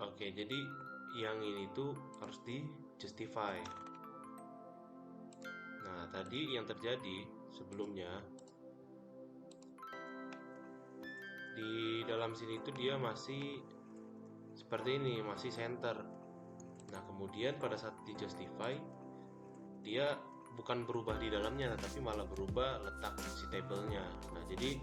Oke, jadi yang ini tuh harus di justify. Nah, tadi yang terjadi sebelumnya di dalam sini tuh dia masih seperti ini, masih center. Nah, kemudian pada saat di justify, dia bukan berubah di dalamnya, tapi malah berubah letak si tabelnya. Nah, jadi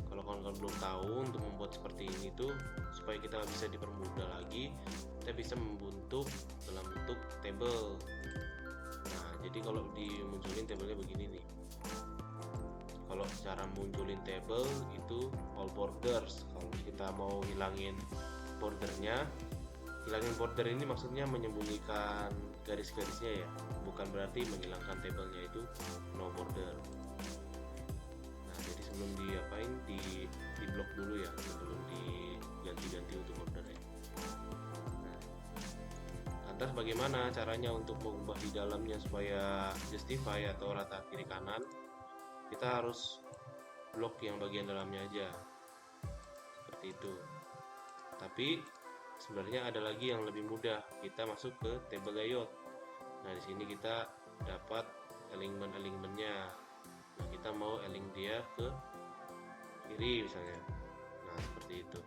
kalau kawan-kawan belum tahu, untuk membuat seperti ini tuh supaya kita bisa dipermudah lagi, kita bisa membentuk dalam bentuk table. Nah, jadi kalau dimunculin tabelnya begini nih. Kalau cara munculin table itu all borders. Kalau kita mau hilangin bordernya, hilangin border ini maksudnya menyembunyikan garis-garisnya ya, bukan berarti menghilangkan tabelnya itu no border. Nah, jadi sebelum diapain di blok dulu ya, sebelum diganti-ganti untuk bordernya. Nah, lantas bagaimana caranya untuk mengubah di dalamnya supaya justify atau rata kiri kanan? Kita harus blok yang bagian dalamnya aja, seperti itu. Tapi sebenarnya ada lagi yang lebih mudah. Kita masuk ke table layout. Nah, di sini kita dapat alignment-alignmentnya. Nah, kita mau align dia ke kiri misalnya. Nah, seperti itu.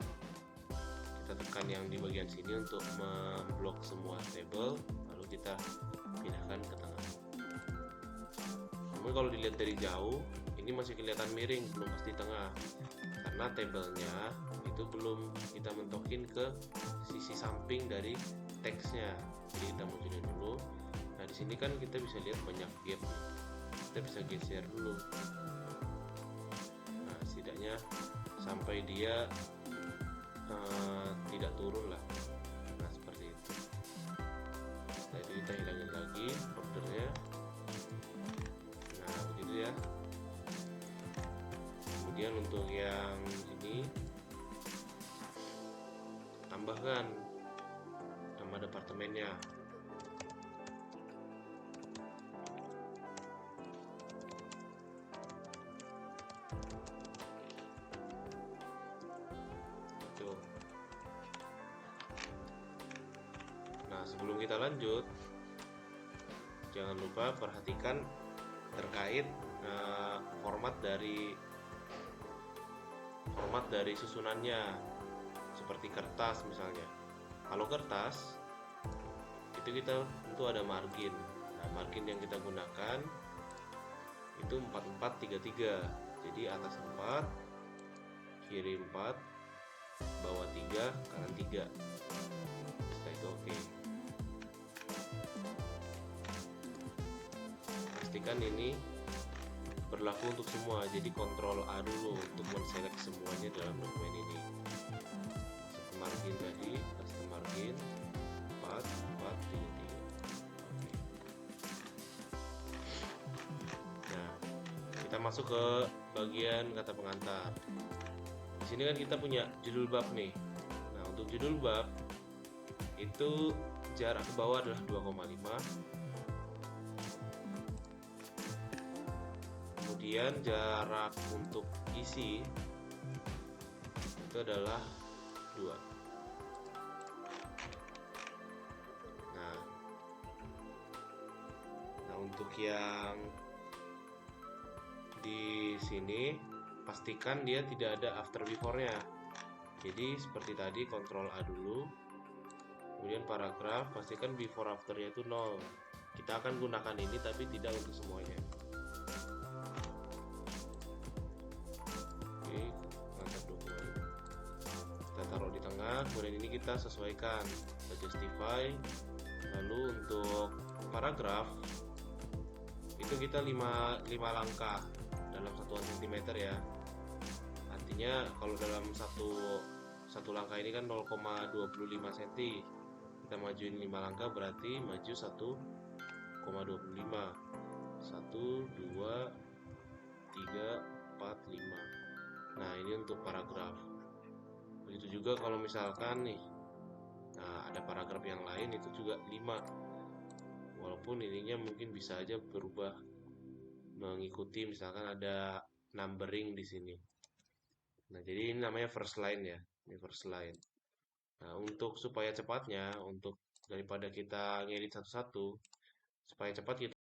Kita tekan yang di bagian sini untuk memblok semua table, lalu kita pindahkan ke tengah. Namun kalau dilihat dari jauh, ini masih kelihatan miring, belum pasti tengah. Karena tabelnya itu belum kita mentokin ke sisi samping dari teksnya. Jadi kita munculin dulu. Nah, di sini kan kita bisa lihat banyak gap. Kita bisa geser dulu. Nah, setidaknya sampai dia tidak turun lah. Nah, seperti itu. Setelah itu kita hilangin lagi bordernya. Nah, begitu ya. Kemudian untuk yang ini tambahkan nama departemennya. Tuh. Nah, sebelum kita lanjut, jangan lupa perhatikan terkait format dari susunannya, seperti kertas misalnya. Kalau kertas itu kita tentu ada margin. Nah, margin yang kita gunakan itu 4433. Jadi atas 4, kiri 4, bawah 3, kanan 3. Setelah itu oke. Pastikan ini berlaku untuk semua. Jadi kontrol A dulu untuk men-select semuanya dalam dokumen ini. Masuk margin tadi, custom margin 4, 4, 3, 3. Oke. Nah, kita masuk ke bagian kata pengantar. Di sini kan kita punya judul bab nih. Nah, untuk judul bab itu jarak ke bawah adalah 2,5. Kemudian jarak untuk isi itu adalah 2. Nah, untuk yang di sini pastikan dia tidak ada after before-nya. Jadi seperti tadi kontrol A dulu. Kemudian paragraf pastikan before after-nya itu 0. Kita akan gunakan ini tapi tidak untuk semuanya. Oke, mantap dokumen. Kita taruh di tengah, kemudian ini kita sesuaikan, kita justify. Lalu untuk paragraf itu kita 5 langkah dalam satuan sentimeter ya. Artinya kalau dalam satu langkah ini kan 0,25 cm. Kita majuin 5 langkah berarti maju 1,25. 1, 2, 3, 4, 5. Nah, ini untuk paragraf. Begitu juga kalau misalkan nih, nah ada paragraf yang lain itu juga 5. Walaupun ininya mungkin bisa aja berubah mengikuti misalkan ada numbering di sini. Nah, jadi ini namanya first line ya. Ini first line. Nah, untuk supaya cepatnya, untuk daripada kita ngedit satu-satu, supaya cepat kita